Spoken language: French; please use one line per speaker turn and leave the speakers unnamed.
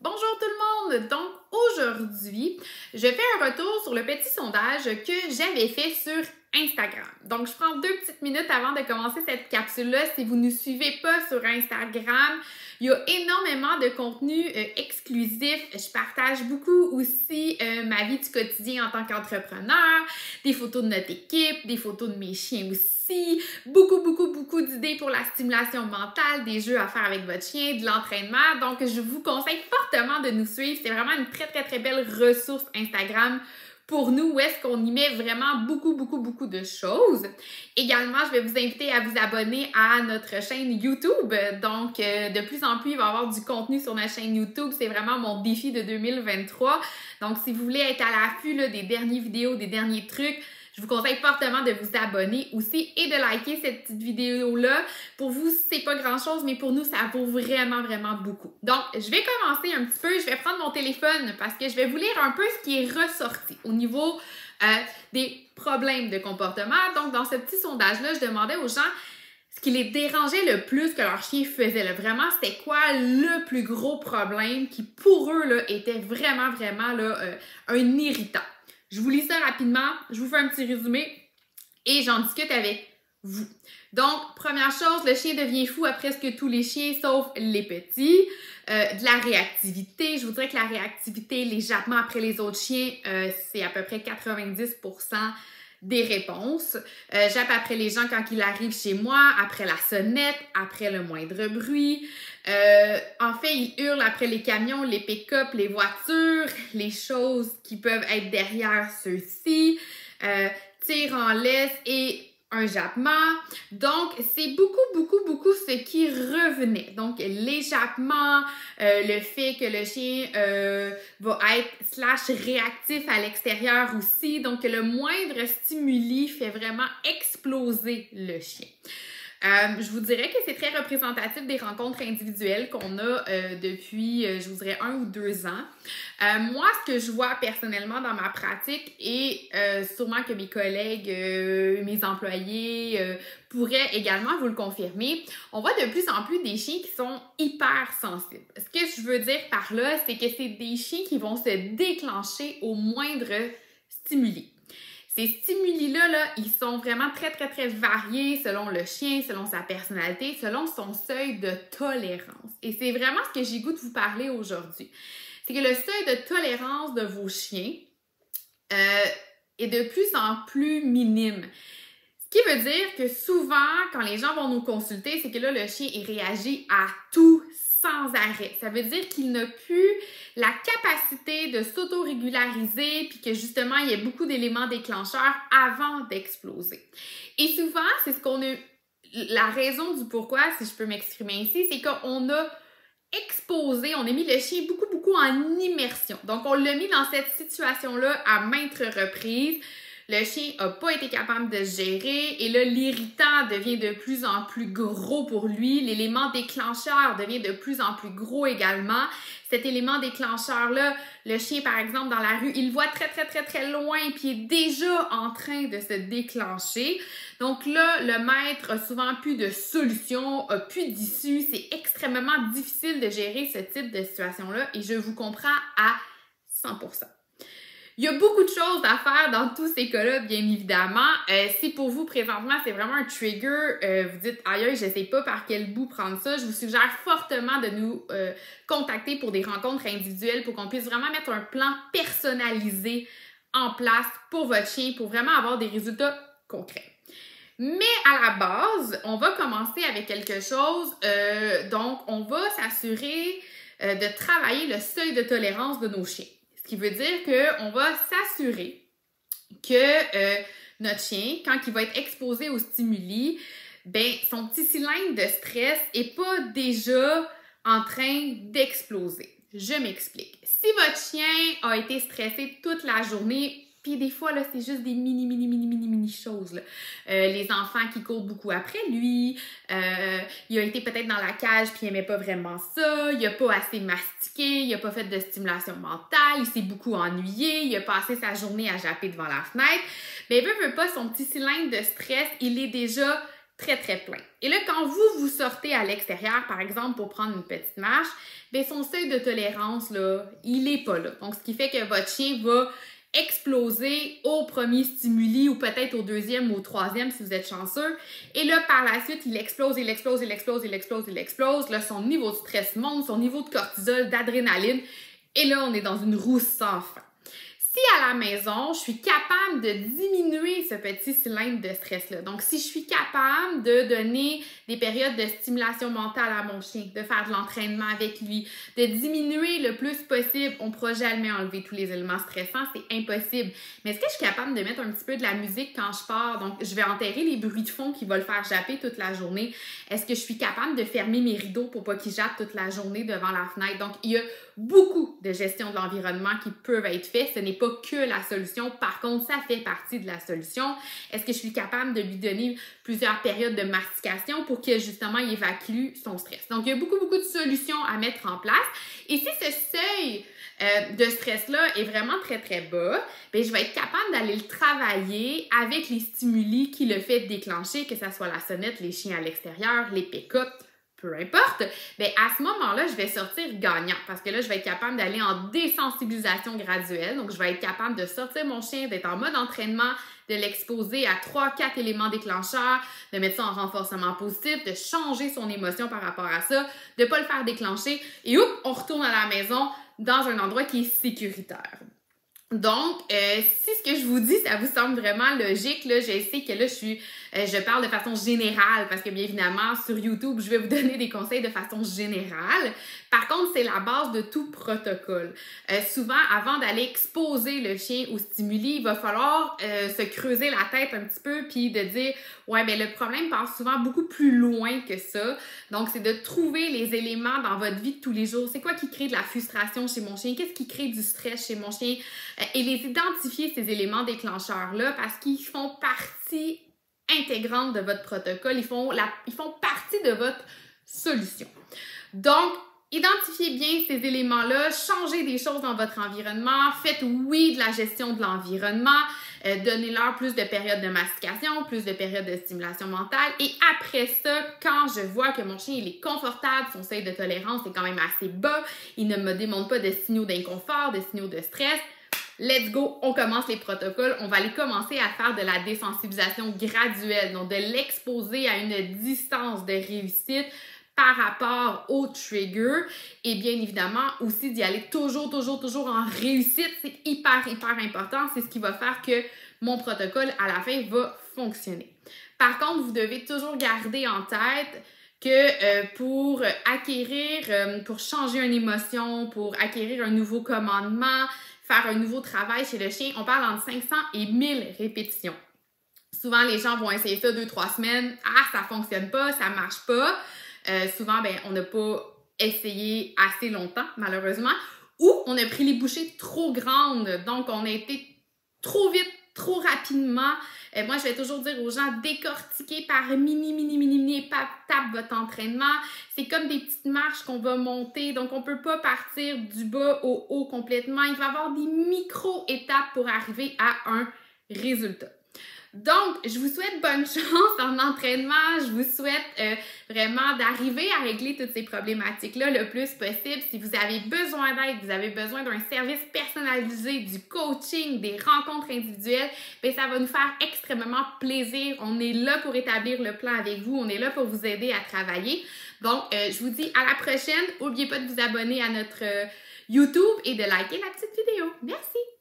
Bonjour tout le monde! Donc aujourd'hui, je fais un retour sur le petit sondage que j'avais fait sur Instagram. Donc je prends 2 petites minutes avant de commencer cette capsule-là. Si vous ne nous suivez pas sur Instagram, il y a énormément de contenu exclusif. Je partage beaucoup aussi ma vie du quotidien en tant qu'entrepreneur, des photos de notre équipe, des photos de mes chiens aussi, beaucoup d'idées pour la stimulation mentale, des jeux à faire avec votre chien, de l'entraînement. Donc, je vous conseille fortement de nous suivre. C'est vraiment une très belle ressource Instagram pour nous, où est-ce qu'on y met vraiment beaucoup de choses. Également, je vais vous inviter à vous abonner à notre chaîne YouTube. Donc, de plus en plus, il va y avoir du contenu sur notre chaîne YouTube. C'est vraiment mon défi de 2023. Donc, si vous voulez être à l'affût des dernières vidéos, des derniers trucs, je vous conseille fortement de vous abonner aussi et de liker cette petite vidéo-là. Pour vous, c'est pas grand-chose, mais pour nous, ça vaut vraiment beaucoup. Donc, je vais commencer un petit peu. Je vais prendre mon téléphone parce que je vais vous lire un peu ce qui est ressorti au niveau des problèmes de comportement. Donc, dans ce petit sondage-là, je demandais aux gens ce qui les dérangeait le plus que leur chien faisait. Là. Vraiment, c'était quoi le plus gros problème qui, pour eux, là, était vraiment un irritant. Je vous lis ça rapidement, je vous fais un petit résumé et j'en discute avec vous. Donc, première chose, le chien devient fou à presque tous les chiens, sauf les petits. De la réactivité, je vous dirais que la réactivité, les jappements après les autres chiens, c'est à peu près 90% des réponses. Jappe après les gens quand ils arrivent chez moi, après la sonnette, après le moindre bruit. En fait, ils hurlent après les camions, les pick-up, les voitures, les choses qui peuvent être derrière ceux-ci, tire en laisse et un jappement. Donc, c'est beaucoup ce qui revenait. Donc, les jappements, le fait que le chien va être réactif à l'extérieur aussi. Donc, le moindre stimuli fait vraiment exploser le chien. Je vous dirais que c'est très représentatif des rencontres individuelles qu'on a depuis, je vous dirais, 1 ou 2 ans. Moi, ce que je vois personnellement dans ma pratique et sûrement que mes collègues, mes employés pourraient également vous le confirmer, on voit de plus en plus des chiens qui sont hyper sensibles. Ce que je veux dire par là, c'est que c'est des chiens qui vont se déclencher au moindre stimuli. Ces stimuli-là, ils sont vraiment très variés selon le chien, selon sa personnalité, selon son seuil de tolérance. Et c'est vraiment ce que j'ai goût de vous parler aujourd'hui. C'est que le seuil de tolérance de vos chiens est de plus en plus minime. Ce qui veut dire que souvent, quand les gens vont nous consulter, c'est que là, le chien, il réagit à tout sans arrêt. Ça veut dire qu'il n'a plus la capacité de s'auto-régulariser puis que justement, il y a beaucoup d'éléments déclencheurs avant d'exploser. Et souvent, c'est ce qu'on a... La raison du pourquoi, si je peux m'exprimer ainsi, c'est qu'on a exposé, on a mis le chien beaucoup en immersion. Donc, on l'a mis dans cette situation-là à maintes reprises. Le chien n'a pas été capable de se gérer et là, l'irritant devient de plus en plus gros pour lui. L'élément déclencheur devient de plus en plus gros également. Cet élément déclencheur-là, le chien, par exemple, dans la rue, il voit très loin puis il est déjà en train de se déclencher. Donc là, le maître a souvent plus de solution, a plus d'issue. C'est extrêmement difficile de gérer ce type de situation-là et je vous comprends à 100%. Il y a beaucoup de choses à faire dans tous ces cas-là, bien évidemment. Si pour vous, présentement, c'est vraiment un trigger, vous dites « Aïe, je sais pas par quel bout prendre ça », je vous suggère fortement de nous contacter pour des rencontres individuelles pour qu'on puisse vraiment mettre un plan personnalisé en place pour votre chien, pour vraiment avoir des résultats concrets. Mais à la base, on va commencer avec quelque chose, donc on va s'assurer de travailler le seuil de tolérance de nos chiens. Ce qui veut dire qu'on va s'assurer que notre chien, quand il va être exposé aux stimuli, ben son petit cylindre de stress n'est pas déjà en train d'exploser. Je m'explique. Si votre chien a été stressé toute la journée, puis des fois, là, c'est juste des mini choses. Là. Les enfants qui courent beaucoup après lui, il a été peut-être dans la cage puis il n'aimait pas vraiment ça, il n'a pas assez mastiqué, il n'a pas fait de stimulation mentale, il s'est beaucoup ennuyé, il a passé sa journée à japper devant la fenêtre. Mais veut pas, son petit cylindre de stress, il est déjà très, très plein. Et là, quand vous sortez à l'extérieur, par exemple, pour prendre une petite marche, bien, son seuil de tolérance, là, il est pas là. Donc, ce qui fait que votre chien va exploser au premier stimuli ou peut-être au deuxième ou au troisième si vous êtes chanceux. Et là, par la suite, il explose. Là, son niveau de stress monte, son niveau de cortisol, d'adrénaline. Et là, on est dans une roue sans fin. Si à la maison, je suis capable de diminuer ce petit cylindre de stress-là, donc si je suis capable de donner des périodes de stimulation mentale à mon chien, de faire de l'entraînement avec lui, de diminuer le plus possible, on ne pourra jamais enlever tous les éléments stressants, c'est impossible. Mais est-ce que je suis capable de mettre un petit peu de la musique quand je pars? Donc, je vais enterrer les bruits de fond qui vont le faire japper toute la journée. Est-ce que je suis capable de fermer mes rideaux pour pas qu'il jappe toute la journée devant la fenêtre? Donc, il y a beaucoup de gestion de l'environnement qui peuvent être faits. Ce n'est pas que la solution. Par contre, ça fait partie de la solution. Est-ce que je suis capable de lui donner plusieurs périodes de mastication pour que justement il évacue son stress? Donc, il y a beaucoup de solutions à mettre en place. Et si ce seuil de stress-là est vraiment très, très bas, bien, je vais être capable d'aller le travailler avec les stimuli qui le fait déclencher, que ce soit la sonnette, les chiens à l'extérieur, les pick-up, peu importe, bien, à ce moment-là, je vais sortir gagnant parce que là, je vais être capable d'aller en désensibilisation graduelle. Donc, je vais être capable de sortir mon chien, d'être en mode entraînement, de l'exposer à 3-4 éléments déclencheurs, de mettre ça en renforcement positif, de changer son émotion par rapport à ça, de ne pas le faire déclencher et on retourne à la maison dans un endroit qui est sécuritaire. Donc, si ce que je vous dis, ça vous semble vraiment logique, là, je sais que là, je parle de façon générale parce que bien évidemment, sur YouTube, je vais vous donner des conseils de façon générale. Par contre, c'est la base de tout protocole. Souvent, avant d'aller exposer le chien aux stimuli, il va falloir se creuser la tête un petit peu puis de dire « Ouais, bien le problème passe souvent beaucoup plus loin que ça. » Donc, c'est de trouver les éléments dans votre vie de tous les jours. C'est quoi qui crée de la frustration chez mon chien? Qu'est-ce qui crée du stress chez mon chien? Et les identifier, ces éléments déclencheurs-là, parce qu'ils font partie intégrante de votre protocole, ils font partie de votre solution. Donc, identifiez bien ces éléments-là, changez des choses dans votre environnement, faites oui de la gestion de l'environnement, donnez-leur plus de périodes de mastication, plus de périodes de stimulation mentale et après ça, quand je vois que mon chien il est confortable, son seuil de tolérance est quand même assez bas, il ne me démontre pas de signaux d'inconfort, de signaux de stress, let's go, on commence les protocoles. On va aller commencer à faire de la désensibilisation graduelle, donc de l'exposer à une distance de réussite par rapport au trigger et bien évidemment aussi d'y aller toujours en réussite. C'est hyper important. C'est ce qui va faire que mon protocole à la fin va fonctionner. Par contre, vous devez toujours garder en tête que pour changer une émotion, pour acquérir un nouveau commandement, faire un nouveau travail chez le chien, on parle entre 500 et 1000 répétitions. Souvent, les gens vont essayer ça 2-3 semaines. Ah, ça fonctionne pas, ça marche pas. Souvent, ben, on n'a pas essayé assez longtemps, malheureusement, ou on a pris les bouchées trop grandes. Donc, on a été trop vite, trop rapidement. Moi, je vais toujours dire aux gens, décortiquez par mini étapes votre entraînement. C'est comme des petites marches qu'on va monter. Donc, on ne peut pas partir du bas au haut complètement. Il va y avoir des micro-étapes pour arriver à un résultat. Donc, je vous souhaite bonne chance en entraînement. Je vous souhaite vraiment d'arriver à régler toutes ces problématiques-là le plus possible. Si vous avez besoin d'aide, vous avez besoin d'un service personnalisé, du coaching, des rencontres individuelles, bien, ça va nous faire extrêmement plaisir. On est là pour établir le plan avec vous. On est là pour vous aider à travailler. Donc, je vous dis à la prochaine. N'oubliez pas de vous abonner à notre YouTube et de liker la petite vidéo. Merci!